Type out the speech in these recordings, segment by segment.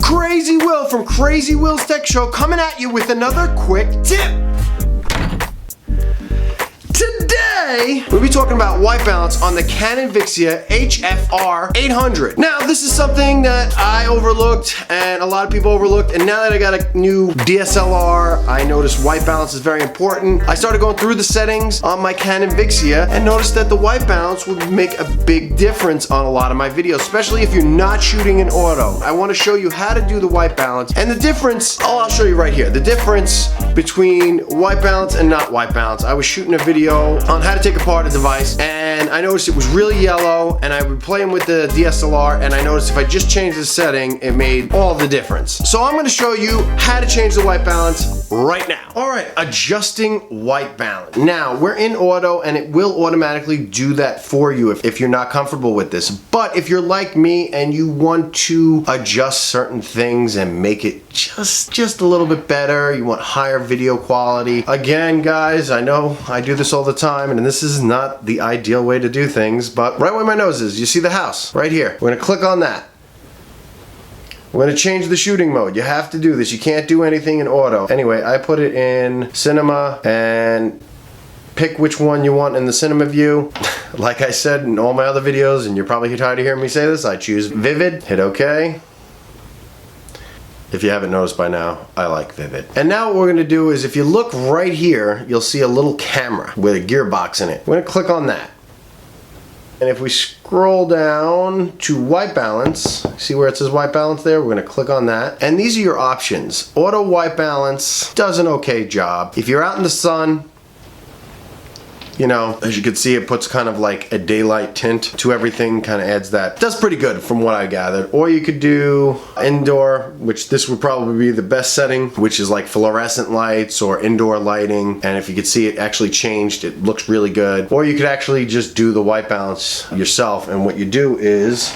Crazy Will from Crazy Will's Tech Show coming at you with another quick tip. Today, we'll be talking about white balance on the Canon Vixia HFR 800. Now, this is something that I overlooked and a lot of people overlooked, and now that I got a new DSLR, I noticed white balance is very important. I started going through the settings on my Canon Vixia and noticed that the white balance would make a big difference on a lot of my videos, especially if you're not shooting in auto. I want to show you how to do the white balance and the difference. I'll show you right here. The difference between white balance and not white balance. I was shooting a video on how to take apart a device and I noticed it was really yellow, and I would play them with the DSLR and I noticed if I just changed the setting it made all the difference. So I'm going to show you how to change the white balance right now. Alright, adjusting white balance. Now we're in auto and it will automatically do that for you if you're not comfortable with this, but if you're like me and you want to adjust certain things and make it just a little bit better, you want higher video quality. Again guys, I know I do this all the time and this is not the ideal way to do things, but right where my nose is, you see the house right here. We're gonna click on that. We're gonna change the shooting mode. You have to do this. You can't do anything in auto. Anyway, I put it in cinema and pick which one you want in the cinema view. Like I said in all my other videos, and you're probably tired of hearing me say this, I choose vivid. Hit OK. If you haven't noticed by now, I like vivid. And now what we're gonna do is, if you look right here, you'll see a little camera with a gearbox in it. We're gonna click on that. And if we scroll down to white balance, see where it says white balance there? We're gonna click on that. And these are your options. Auto white balance does an okay job. If you're out in the sun, you know, as you can see, it puts kind of like a daylight tint to everything, kind of adds that. Does pretty good from what I gathered. Or you could do indoor, which this would probably be the best setting, which is like fluorescent lights or indoor lighting. And if you could see, it actually changed. It looks really good. Or you could actually just do the white balance yourself. And what you do is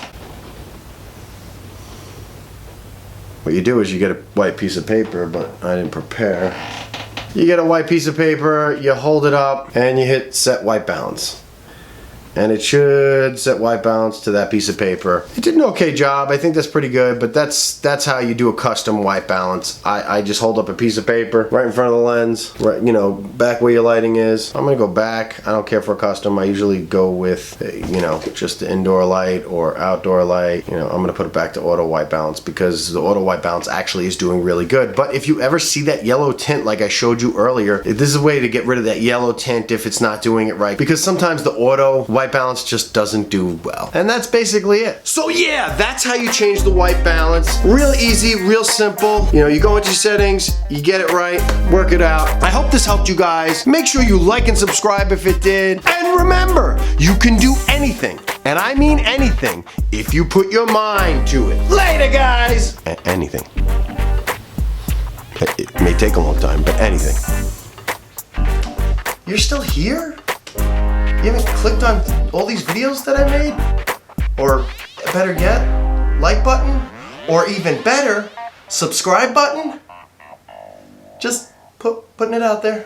you get a white piece of paper, but I didn't prepare. You get a white piece of paper, you hold it up, and you hit set white balance. And it should set white balance to that piece of paper. It did an okay job. I think that's pretty good, but that's how you do a custom white balance. I just hold up a piece of paper right in front of the lens, right, you know, back where your lighting is. I'm gonna go back. I don't care for a custom. I usually go with, you know, just the indoor light or outdoor light. You know, I'm gonna put it back to auto white balance because the auto white balance actually is doing really good. But if you ever see that yellow tint like I showed you earlier, this is a way to get rid of that yellow tint if it's not doing it right, because sometimes the auto white balance just doesn't do well. And that's basically it. So yeah, that's how you change the white balance. Real easy, real simple. You know, you go into your settings, you get it right, work it out. I hope this helped you guys. Make sure you like and subscribe if it did. And remember, you can do anything, and I mean anything, if you put your mind to it. Later, guys! Anything. It may take a long time, but anything. You're still here? You haven't clicked on all these videos that I made? Or better yet, like button? Or even better, subscribe button? Just putting it out there.